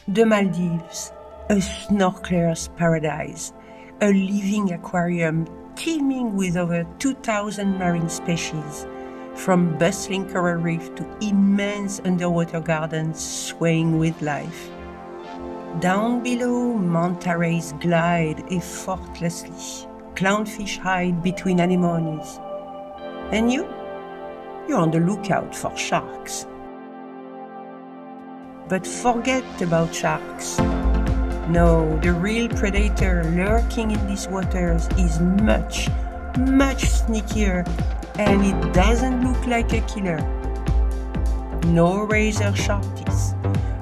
The Maldives, a snorkeler's paradise, a living aquarium teeming with over 2,000 marine species, from bustling coral reef to immense underwater gardens swaying with life. Down below, manta rays glide effortlessly, clownfish hide between anemones. And you're on the lookout for sharks. But forget about sharks. No, the real predator lurking in these waters is much, much sneakier, and it doesn't look like a killer. No razor sharp teeth,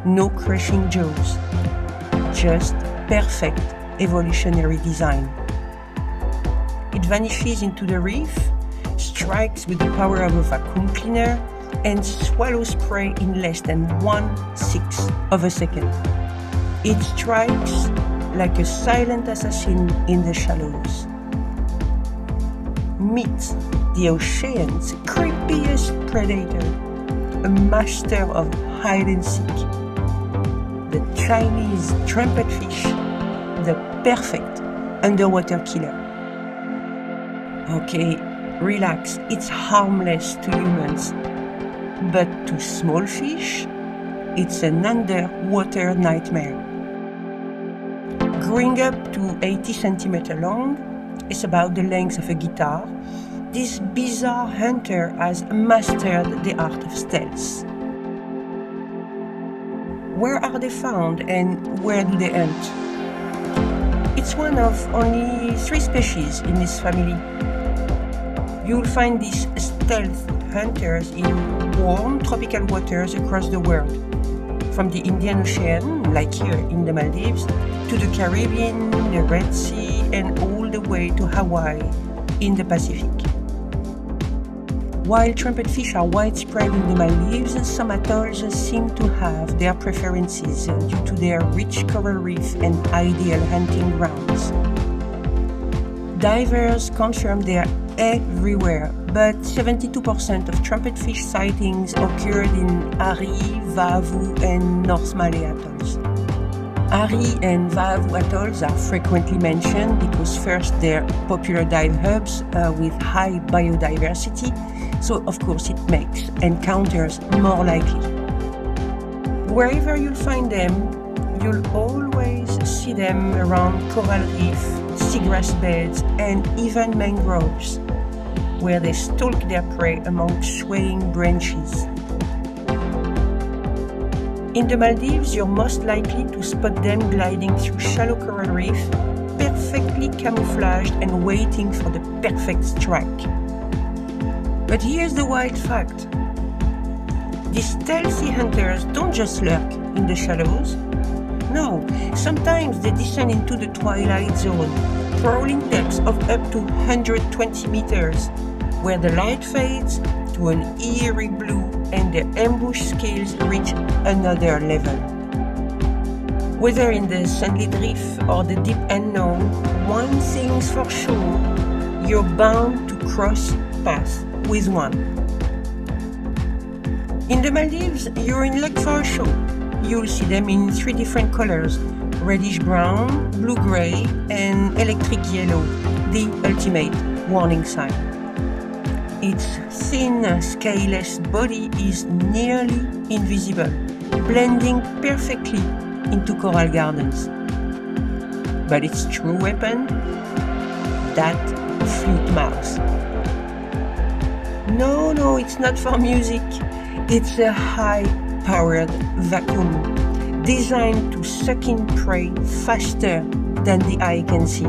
no crushing jaws, just perfect evolutionary design. It vanishes into the reef, strikes with the power of a vacuum cleaner, and swallows prey in less than 1/6 of a second. It strikes like a silent assassin in the shallows. Meet the ocean's creepiest predator, a master of hide and seek, the Chinese Trumpetfish, the perfect underwater killer. Okay, relax, it's harmless to humans, but to small fish, it's an underwater nightmare. Growing up to 80 centimeters long, it's about the length of a guitar, this bizarre hunter has mastered the art of stealth. Where are they found and where do they hunt? It's one of only 3 species in this family. You'll find these stealth hunters in warm tropical waters across the world, from the Indian Ocean, like here in the Maldives, to the Caribbean, the Red Sea, and all the way to Hawaii in the Pacific. While trumpetfish are widespread in the Maldives, some atolls seem to have their preferences due to their rich coral reef and ideal hunting grounds. Divers confirm they are everywhere, but 72% of trumpetfish sightings occurred in Ari, Vavu, and North Malay atolls. Ari and Vavu atolls are frequently mentioned because first they're popular dive hubs with high biodiversity, so of course it makes encounters more likely. Wherever you'll find them, you'll always see them around coral reef, seagrass beds, and even mangroves, where they stalk their prey among swaying branches. In the Maldives, you're most likely to spot them gliding through shallow coral reef, perfectly camouflaged and waiting for the perfect strike. But here's the wild fact. These stealthy hunters don't just lurk in the shallows. No, sometimes they descend into the twilight zone, prowling depths of up to 120 meters, where the light fades to an eerie blue and their ambush skills reach another level. Whether in the sunlit reef or the deep unknown, one thing's for sure, you're bound to cross paths with one. In the Maldives, you're in luck for a show. You'll see them in 3 different colors: reddish brown, blue-gray, and electric yellow, the ultimate warning sign. Its thin, scaleless body is nearly invisible, blending perfectly into coral gardens. But its true weapon? That flute mouth. No, it's not for music. It's a high-powered vacuum designed to suck in prey faster than the eye can see.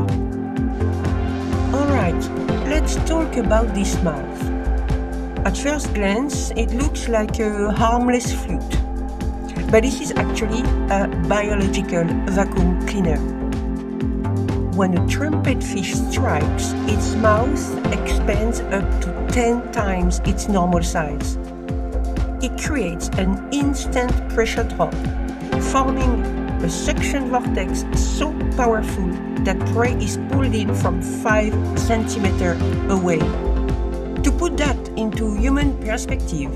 Alright, let's talk about this mouth. At first glance, it looks like a harmless flute, but this is actually a biological vacuum cleaner. When a trumpetfish strikes, its mouth expands up to 10 times its normal size. It creates an instant pressure drop, forming a suction vortex so powerful that prey is pulled in from 5 centimeters away. To put that into human perspective,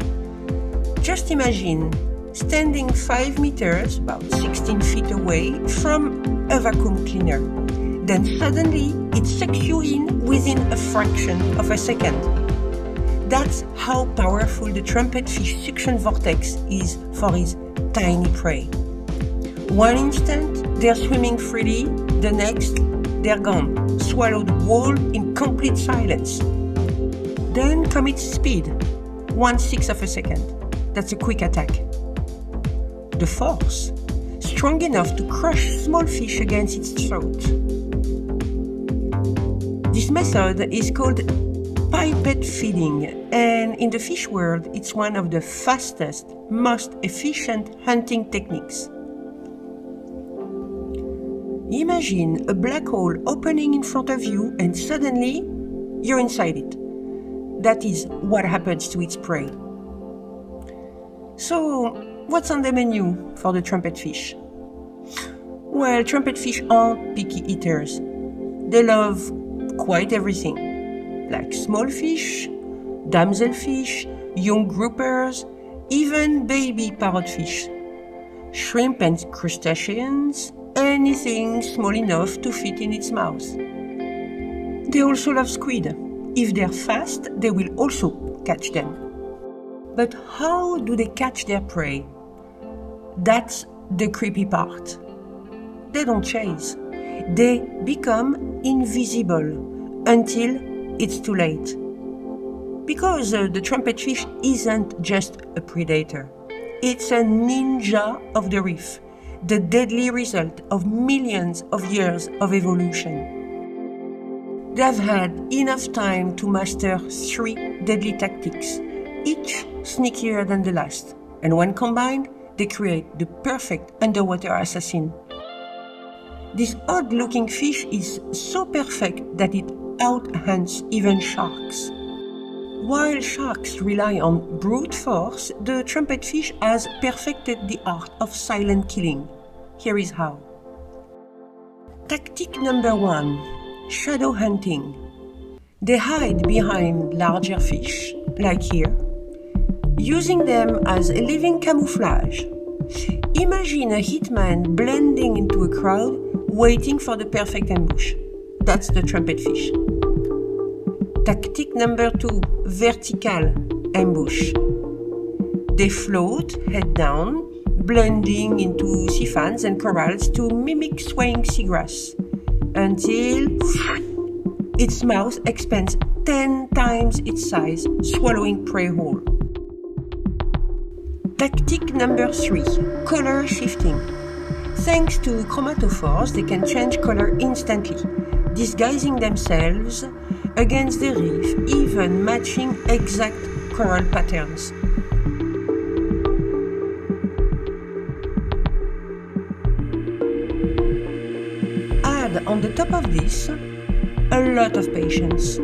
just imagine standing 5 meters, about 16 feet away, from a vacuum cleaner. Then suddenly it sucks you in within a fraction of a second. That's how powerful the trumpetfish suction vortex is for his tiny prey. One instant, they're swimming freely, the next, they're gone, swallowed whole in complete silence. Then comes speed, 1/6 of a second. That's a quick attack. The force, strong enough to crush small fish against its throat. This method is called pipette feeding, and in the fish world, it's one of the fastest, most efficient hunting techniques. Imagine a black hole opening in front of you and suddenly you're inside it. That is what happens to its prey. So, what's on the menu for the trumpetfish? Well, trumpetfish aren't picky eaters. They love quite everything, like small fish, damselfish, young groupers, even baby parrotfish, shrimp and crustaceans, anything small enough to fit in its mouth. They also love squid. If they're fast, they will also catch them. But how do they catch their prey? That's the creepy part. They don't chase. They become invisible until it's too late. Because the trumpetfish isn't just a predator. It's a ninja of the reef, the deadly result of millions of years of evolution. They've had enough time to master 3 deadly tactics, each sneakier than the last. And when combined, they create the perfect underwater assassin. This odd-looking fish is so perfect that it outhunts even sharks. While sharks rely on brute force, the trumpetfish has perfected the art of silent killing. Here is how. Tactic number 1. Shadow hunting. They hide behind larger fish, like here, using them as a living camouflage. Imagine a hitman blending into a crowd, waiting for the perfect ambush. That's the trumpetfish. Tactic number 2, vertical ambush. They float head down, blending into sea fans and corals to mimic swaying seagrass, until its mouth expands 10 times its size, swallowing prey whole. Tactic number 3, color shifting. Thanks to chromatophores, they can change color instantly, disguising themselves against the reef, even matching exact coral patterns. Add on the top of this a lot of patience.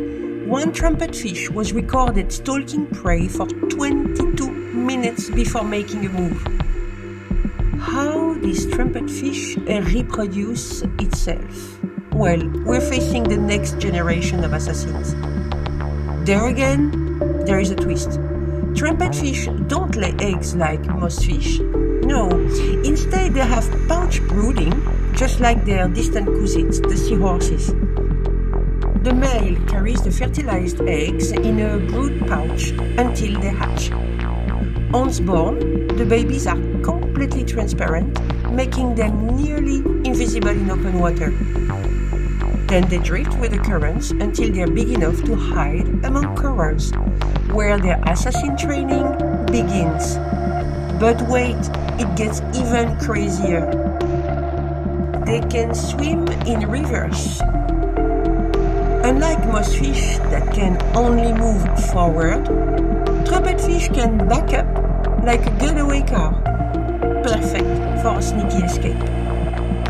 One trumpetfish was recorded stalking prey for 22 minutes before making a move. How does trumpetfish reproduce itself? Well, we're facing the next generation of assassins. There again, there is a twist. Trumpetfish don't lay eggs like most fish. No, instead they have pouch brooding, just like their distant cousins, the seahorses. The male carries the fertilized eggs in a brood pouch until they hatch. Once born, the babies are completely transparent, making them nearly invisible in open water. Then they drift with the currents until they are big enough to hide among corals, where their assassin training begins. But wait, it gets even crazier. They can swim in rivers. Unlike most fish that can only move forward, trumpetfish can back up like a getaway car, perfect for a sneaky escape.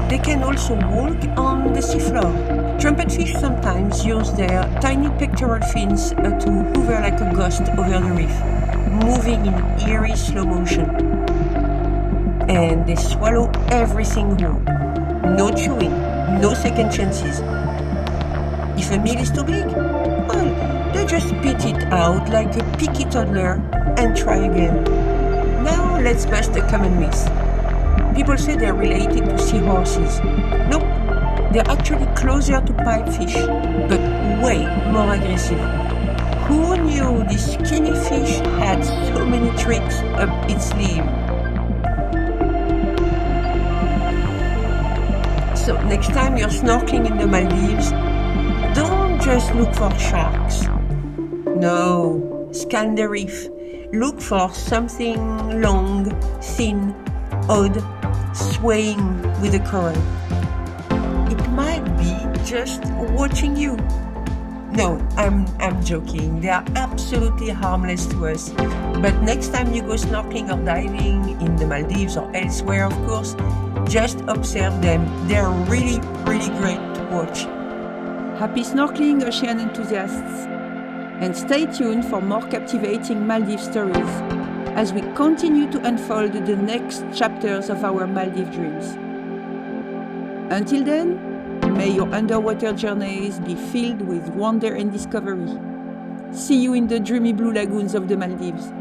They can also walk on the seafloor. Trumpetfish sometimes use their tiny pectoral fins to hover like a ghost over the reef, moving in eerie slow motion. And they swallow everything whole. No chewing, no second chances. If a meal is too big, well, they just spit it out like a picky toddler and try again. Now let's bust a common myth. People say they're related to seahorses. Nope, they're actually closer to pipefish, but way more aggressive. Who knew this skinny fish had so many tricks up its sleeve? So next time you're snorkeling in the Maldives, don't just look for sharks. No, scan the reef. Look for something long, thin, odd, swaying with the current. It might be just watching you. No, I'm joking. They are absolutely harmless to us. But next time you go snorkeling or diving in the Maldives or elsewhere, of course, just observe them. They're really, really great to watch. Happy snorkeling, ocean enthusiasts! And stay tuned for more captivating Maldives stories as we continue to unfold the next chapters of our Maldives dreams. Until then, may your underwater journeys be filled with wonder and discovery. See you in the dreamy blue lagoons of the Maldives.